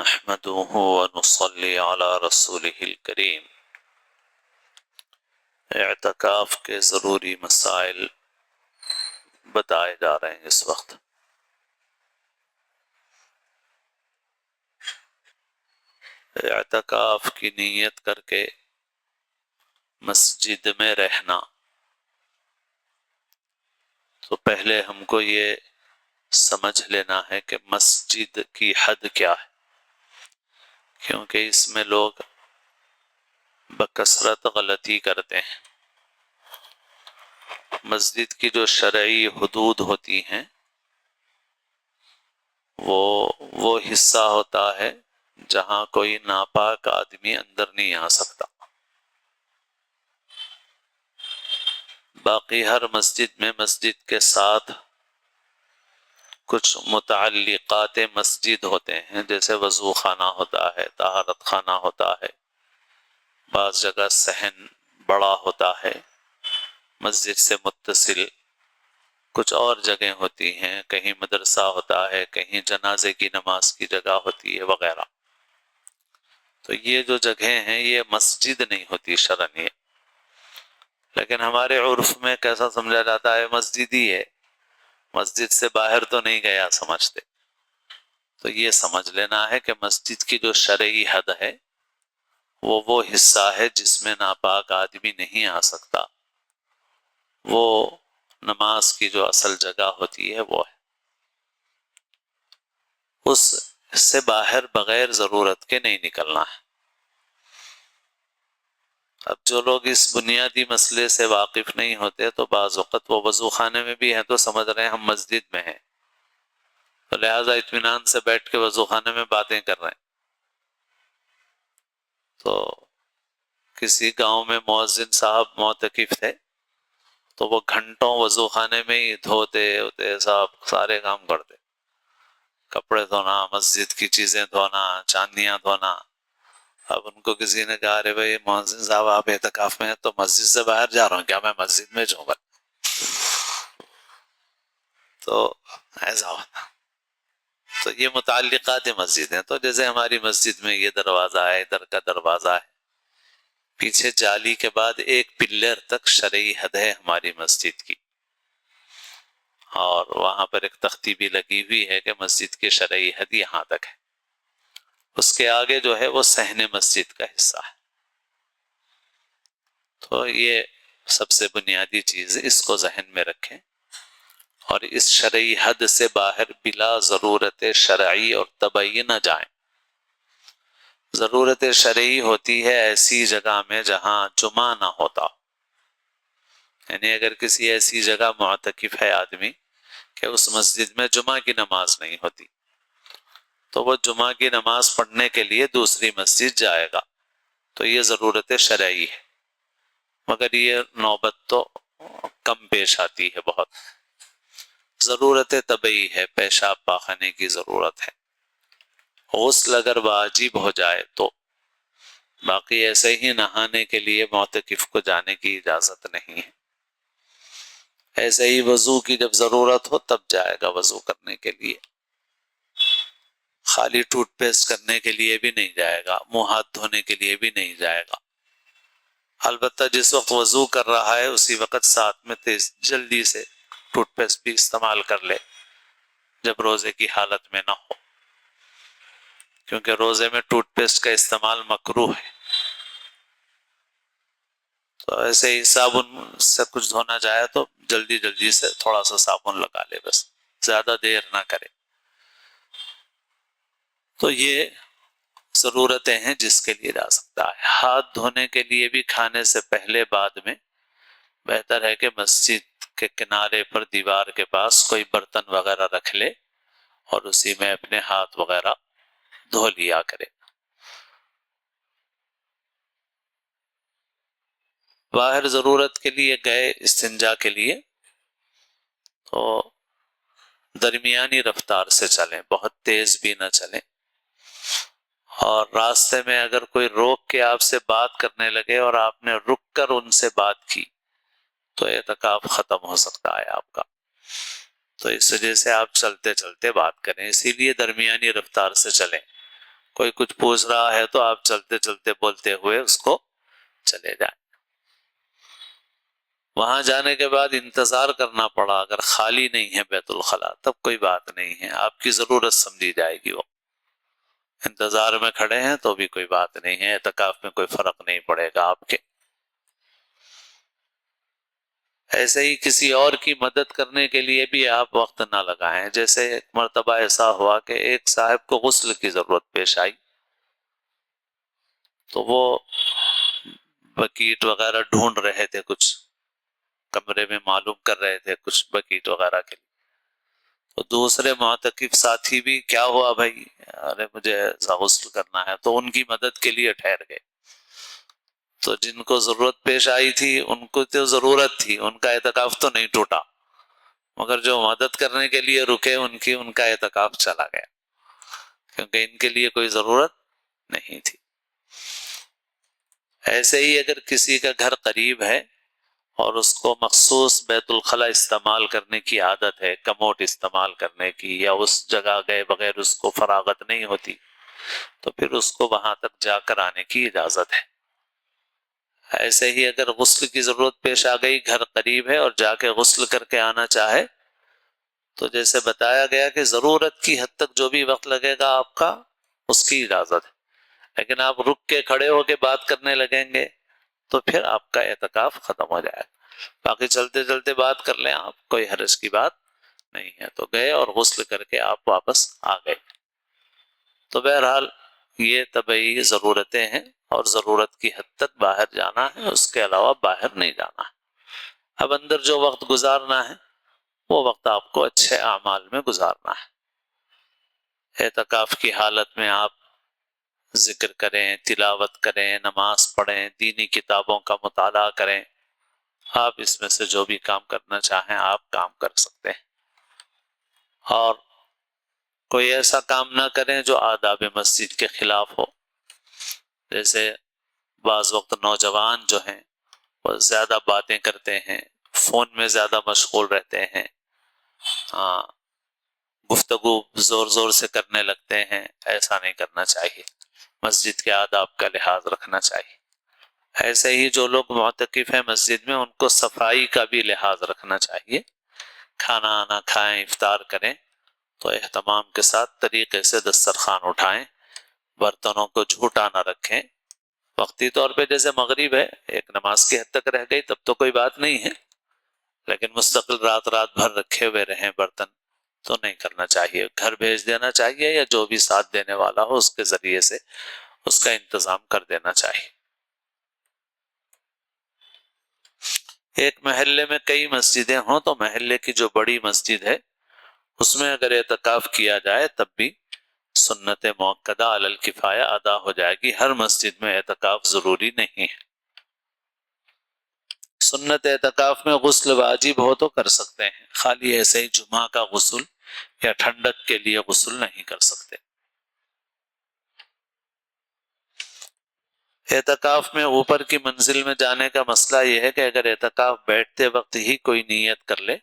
نحمده ونصلي على رسوله الکریم۔ اعتکاف کے ضروری مسائل بتائے جا رہے ہیں اس وقت۔ اعتکاف کی نیت کر کے مسجد میں رہنا، تو پہلے ہم کو یہ سمجھ لینا ہے کہ مسجد کی حد کیا ہے، کیونکہ اس میں لوگ بکثرت غلطی کرتے ہیں۔ مسجد کی جو شرعی حدود ہوتی ہیں وہ حصہ ہوتا ہے جہاں کوئی ناپاک آدمی اندر نہیں آ سکتا۔ باقی ہر مسجد میں مسجد کے ساتھ کچھ متعلقات مسجد ہوتے ہیں، جیسے وضو خانہ ہوتا ہے، طہارت خانہ ہوتا ہے، بعض جگہ صحن بڑا ہوتا ہے مسجد سے متصل، کچھ اور جگہیں ہوتی ہیں، کہیں مدرسہ ہوتا ہے، کہیں جنازے کی نماز کی جگہ ہوتی ہے وغیرہ۔ تو یہ جو جگہیں ہیں یہ مسجد نہیں ہوتی شرعاً، لیکن ہمارے عرف میں کیسا سمجھا جاتا ہے، مسجد ہی ہے، مسجد سے باہر تو نہیں گیا سمجھتے۔ تو یہ سمجھ لینا ہے کہ مسجد کی جو شرعی حد ہے وہ حصہ ہے جس میں ناپاک آدمی نہیں آ سکتا، وہ نماز کی جو اصل جگہ ہوتی ہے وہ ہے، اس سے باہر بغیر ضرورت کے نہیں نکلنا ہے۔ اب جو لوگ اس بنیادی مسئلے سے واقف نہیں ہوتے تو بعض وقت وہ وضو خانے میں بھی ہیں تو سمجھ رہے ہیں ہم مسجد میں ہیں، تو لہٰذا اطمینان سے بیٹھ کے وضو خانے میں باتیں کر رہے ہیں۔ تو کسی گاؤں میں مؤذن صاحب معتکف تھے، تو وہ گھنٹوں وضو خانے میں ہی دھوتے صاحب سارے کام کرتے، کپڑے دھونا، مسجد کی چیزیں دھونا، چاندیاں دھونا۔ اب ان کو کسی نے کہا ارے بھائی مؤذن صاحب آپ اعتکاف میں ہیں تو مسجد سے باہر جا رہا ہوں کیا، میں مسجد میں جاؤں گا؟ تو ایسا ہوتا، تو یہ متعلقات مسجد ہیں۔ تو جیسے ہماری مسجد میں یہ دروازہ ہے، ادھر کا دروازہ ہے، پیچھے جالی کے بعد ایک پلر تک شرعی حد ہے ہماری مسجد کی، اور وہاں پر ایک تختی بھی لگی ہوئی ہے کہ مسجد کی شرعی حد یہاں تک ہے، اس کے آگے جو ہے وہ صحن مسجد کا حصہ ہے۔ تو یہ سب سے بنیادی چیز ہے، اس کو ذہن میں رکھیں، اور اس شرعی حد سے باہر بلا ضرورت شرعی اور طبعی نہ جائیں۔ ضرورت شرعی ہوتی ہے ایسی جگہ میں جہاں جمعہ نہ ہوتا، یعنی اگر کسی ایسی جگہ معتکف ہے آدمی کہ اس مسجد میں جمعہ کی نماز نہیں ہوتی، تو وہ جمعہ کی نماز پڑھنے کے لیے دوسری مسجد جائے گا، تو یہ ضرورت شرعی ہے، مگر یہ نوبت تو کم پیش آتی ہے بہت۔ ضرورت طبعی ہے، پیشاب پاخانے کی ضرورت ہے، غسل اگر واجب ہو جائے تو، باقی ایسے ہی نہانے کے لیے معتکف کو جانے کی اجازت نہیں ہے۔ ایسے ہی وضو کی جب ضرورت ہو تب جائے گا وضو کرنے کے لیے، خالی ٹوتھ پیسٹ کرنے کے لیے بھی نہیں جائے گا، منہ ہاتھ دھونے کے لیے بھی نہیں جائے گا۔ البتہ جس وقت وضو کر رہا ہے اسی وقت ساتھ میں تیز جلدی سے ٹوتھ پیسٹ بھی استعمال کر لے، جب روزے کی حالت میں نہ ہو، کیونکہ روزے میں ٹوتھ پیسٹ کا استعمال مکروہ ہے۔ تو ایسے ہی صابن سے کچھ دھونا چاہے تو جلدی جلدی سے تھوڑا سا صابن لگا لے، بس زیادہ دیر نہ کرے۔ تو یہ ضرورتیں ہیں جس کے لیے جا سکتا ہے۔ ہاتھ دھونے کے لیے بھی کھانے سے پہلے بعد میں بہتر ہے کہ مسجد کے کنارے پر دیوار کے پاس کوئی برتن وغیرہ رکھ لے اور اسی میں اپنے ہاتھ وغیرہ دھو لیا کرے۔ باہر ضرورت کے لیے گئے استنجا کے لیے تو درمیانی رفتار سے چلیں، بہت تیز بھی نہ چلیں، اور راستے میں اگر کوئی روک کے آپ سے بات کرنے لگے اور آپ نے رک کر ان سے بات کی تو اعتکاف ختم ہو سکتا ہے آپ کا۔ تو اس وجہ سے آپ چلتے چلتے بات کریں، اسی لیے درمیانی رفتار سے چلیں، کوئی کچھ پوچھ رہا ہے تو آپ چلتے چلتے بولتے ہوئے اس کو چلے جائیں۔ وہاں جانے کے بعد انتظار کرنا پڑا، اگر خالی نہیں ہے بیت الخلاء تب کوئی بات نہیں ہے، آپ کی ضرورت سمجھی جائے گی، وہ انتظار میں کھڑے ہیں تو بھی کوئی بات نہیں ہے، اعتکاف میں کوئی فرق نہیں پڑے گا آپ کے۔ ایسے ہی کسی اور کی مدد کرنے کے لیے بھی آپ وقت نہ لگائیں، جیسے ایک مرتبہ ایسا ہوا کہ ایک صاحب کو غسل کی ضرورت پیش آئی، تو وہ بکیٹ وغیرہ ڈھونڈ رہے تھے، کچھ کمرے میں معلوم کر رہے تھے کچھ بکیٹ وغیرہ کے لیے، تو دوسرے معتکف ساتھی بھی کیا ہوا بھائی، ارے مجھے ایسا غسل کرنا ہے، تو ان کی مدد کے لیے ٹھہر گئے۔ تو جن کو ضرورت پیش آئی تھی ان کو تو ضرورت تھی، ان کا اعتکاف تو نہیں ٹوٹا، مگر جو مدد کرنے کے لیے رکے ان کا اعتکاف چلا گیا، کیونکہ ان کے لیے کوئی ضرورت نہیں تھی۔ ایسے ہی اگر کسی کا گھر قریب ہے اور اس کو مخصوص بیت الخلاء استعمال کرنے کی عادت ہے، کموڈ استعمال کرنے کی، یا اس جگہ گئے بغیر اس کو فراغت نہیں ہوتی، تو پھر اس کو وہاں تک جا کر آنے کی اجازت ہے۔ ایسے ہی اگر غسل کی ضرورت پیش آ گئی، گھر قریب ہے اور جا کے غسل کر کے آنا چاہے، تو جیسے بتایا گیا کہ ضرورت کی حد تک جو بھی وقت لگے گا آپ کا، اس کی اجازت ہے، لیکن آپ رک کے کھڑے ہو کے بات کرنے لگیں گے تو پھر آپ کا اعتکاف ختم ہو جائے گا۔ باقی چلتے چلتے بات کر لیں آپ، کوئی حرج کی بات نہیں ہے۔ تو گئے اور غسل کر کے آپ واپس آ گئے۔ تو بہرحال یہ طبعی ضرورتیں ہیں، اور ضرورت کی حد تک باہر جانا ہے، اس کے علاوہ باہر نہیں جانا ہے۔ اب اندر جو وقت گزارنا ہے وہ وقت آپ کو اچھے اعمال میں گزارنا ہے۔ اعتکاف کی حالت میں آپ ذکر کریں، تلاوت کریں، نماز پڑھیں، دینی کتابوں کا مطالعہ کریں، آپ اس میں سے جو بھی کام کرنا چاہیں آپ کام کر سکتے ہیں، اور کوئی ایسا کام نہ کریں جو آداب مسجد کے خلاف ہو۔ جیسے بعض وقت نوجوان جو ہیں وہ زیادہ باتیں کرتے ہیں، فون میں زیادہ مشغول رہتے ہیں، گفتگو زور زور سے کرنے لگتے ہیں، ایسا نہیں کرنا چاہیے، مسجد کے آداب کا لحاظ رکھنا چاہیے۔ ایسے ہی جو لوگ معتکف ہیں مسجد میں، ان کو صفائی کا بھی لحاظ رکھنا چاہیے۔ کھانا آنا کھائیں، افطار کریں تو اہتمام کے ساتھ طریقے سے دسترخوان اٹھائیں، برتنوں کو جھوٹا نہ رکھیں۔ وقتی طور پہ جیسے مغرب ہے، ایک نماز کی حد تک رہ گئی تب تو کوئی بات نہیں ہے، لیکن مستقل رات بھر رکھے ہوئے رہیں برتن تو نہیں کرنا چاہیے۔ گھر بھیج دینا چاہیے، یا جو بھی ساتھ دینے والا ہو اس کے ذریعے سے اس کا انتظام کر دینا چاہیے۔ ایک محلے میں کئی مسجدیں ہوں تو محلے کی جو بڑی مسجد ہے اس میں اگر اعتکاف کیا جائے تب بھی سنت موقدہ علی الکفایہ ادا ہو جائے گی۔ ہر مسجد میں اعتکاف ضروری نہیں ہے۔ سنت اعتکاف میں غسل واجب ہو تو کر سکتے ہیں، خالی ایسے ہی جمعہ کا غسل یا ٹھنڈک کے لیے غسل نہیں کر سکتے۔ اعتکاف میں اوپر کی منزل میں جانے کا مسئلہ یہ ہے کہ اگر اعتکاف بیٹھتے وقت ہی کوئی نیت کر لے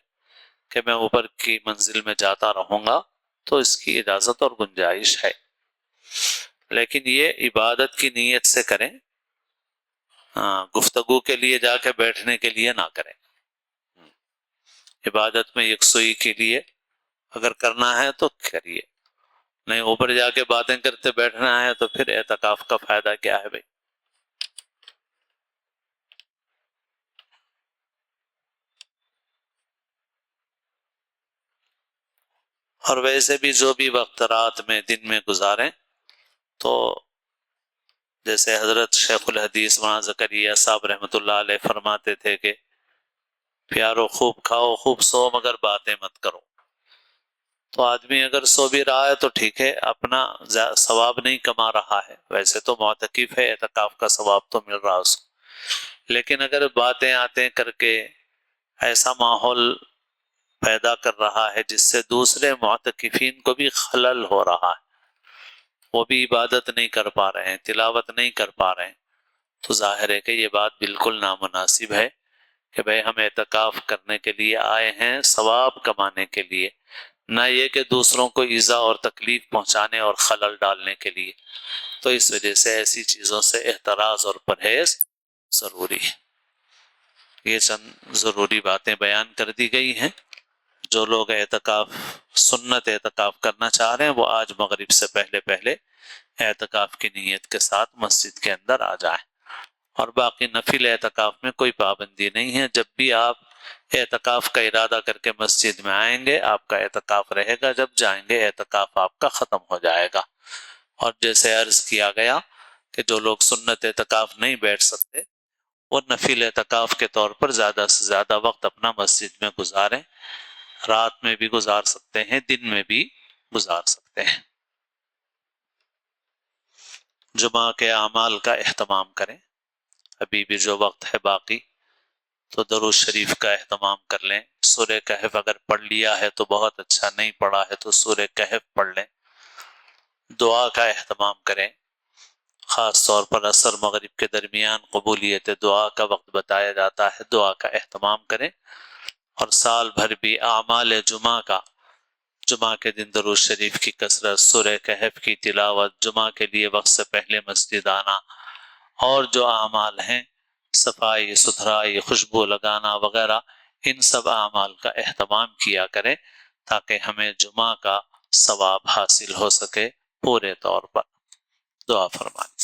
کہ میں اوپر کی منزل میں جاتا رہوں گا تو اس کی اجازت اور گنجائش ہے، لیکن یہ عبادت کی نیت سے کریں، گفتگو کے لیے جا کے بیٹھنے کے لیے نہ کریں۔ عبادت میں یکسوئی کے لیے اگر کرنا ہے تو کریے، نہیں اوپر جا کے باتیں کرتے بیٹھنا ہے تو پھر اعتکاف کا فائدہ کیا ہے بھائی۔ اور ویسے بھی جو بھی وقت رات میں دن میں گزاریں، تو جیسے حضرت شیخ الحدیث مولانا زکریا صاحب رحمۃ اللہ علیہ فرماتے تھے کہ پیارو خوب کھاؤ خوب سو مگر باتیں مت کرو۔ تو آدمی اگر سو بھی رہا ہے تو ٹھیک ہے، اپنا ثواب نہیں کما رہا ہے، ویسے تو معتکف ہے، اعتکاف کا ثواب تو مل رہا اس کو، لیکن اگر باتیں کر کے ایسا ماحول پیدا کر رہا ہے جس سے دوسرے معتکفین کو بھی خلل ہو رہا ہے، وہ بھی عبادت نہیں کر پا رہے ہیں، تلاوت نہیں کر پا رہے ہیں، تو ظاہر ہے کہ یہ بات بالکل نامناسب ہے کہ بھئی ہم اعتکاف کرنے کے لیے آئے ہیں ثواب کمانے کے لیے، نہ یہ کہ دوسروں کو ایذا اور تکلیف پہنچانے اور خلل ڈالنے کے لیے. تو اس وجہ سے ایسی چیزوں سے احتراز اور پرہیز ضروری ہے. یہ چند ضروری باتیں بیان کر دی گئی ہیں. جو لوگ اعتکاف سنت اعتکاف کرنا چاہ رہے ہیں وہ آج مغرب سے پہلے پہلے اعتکاف کی نیت کے ساتھ مسجد کے اندر آ جائیں. اور باقی نفل اعتکاف میں کوئی پابندی نہیں ہے. جب بھی آپ اعتکاف کا ارادہ کر کے مسجد میں آئیں گے آپ کا اعتکاف رہے گا، جب جائیں گے اعتکاف آپ کا ختم ہو جائے گا. اور جیسے عرض کیا گیا کہ جو لوگ سنت اعتکاف نہیں بیٹھ سکتے وہ نفل اعتکاف کے طور پر زیادہ سے زیادہ وقت اپنا مسجد میں گزاریں. رات میں بھی گزار سکتے ہیں، دن میں بھی گزار سکتے ہیں. جمعہ کے اعمال کا اہتمام کریں. ابھی بھی جو وقت ہے باقی تو درود شریف کا اہتمام کر لیں. سورہ کہف اگر پڑھ لیا ہے تو بہت اچھا، نہیں پڑھا ہے تو سورہ کہف پڑھ لیں. دعا کا اہتمام کریں. خاص طور پر عصر مغرب کے درمیان قبولیت دعا کا وقت بتایا جاتا ہے، دعا کا اہتمام کریں. اور سال بھر بھی اعمال جمعہ کے دن درود شریف کی کثرت، سورہ کہف کی تلاوت، جمعہ کے لیے وقت سے پہلے مسجد آنا، اور جو اعمال ہیں صفائی ستھرائی، خوشبو لگانا وغیرہ، ان سب اعمال کا اہتمام کیا کریں تاکہ ہمیں جمعہ کا ثواب حاصل ہو سکے پورے طور پر. دعا فرمائیں.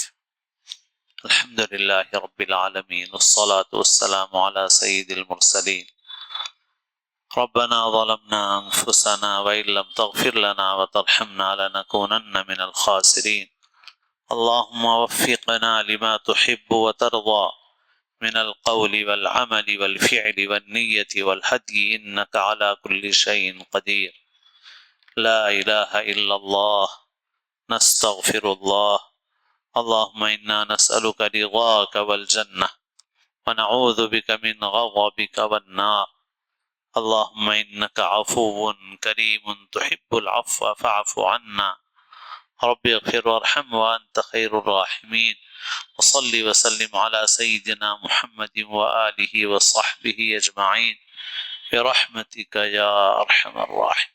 الحمدللہ رب العالمین والصلاة والسلام علی سید المرسلین. ربنا ظلمنا انفسنا وإن لم تغفر لنا وترحمنا لنكونن من الخاسرین. اللهم وفقنا لما تحب وترضى من القول والعمل والفعل والنية والهدي إنك على كل شيء قدير. لا إله إلا الله. نستغفر الله. اللهم إنا نسألك رضاك والجنة ونعوذ بك من غضبك والنار. اللهم إنك عفو كريم تحب العفو فاعف عنا. رب اغفر وارحم وأنت خير الراحمين. وصل وسلم على سيدنا محمد وآله وصحبه أجمعين برحمتك يا أرحم الراحمين.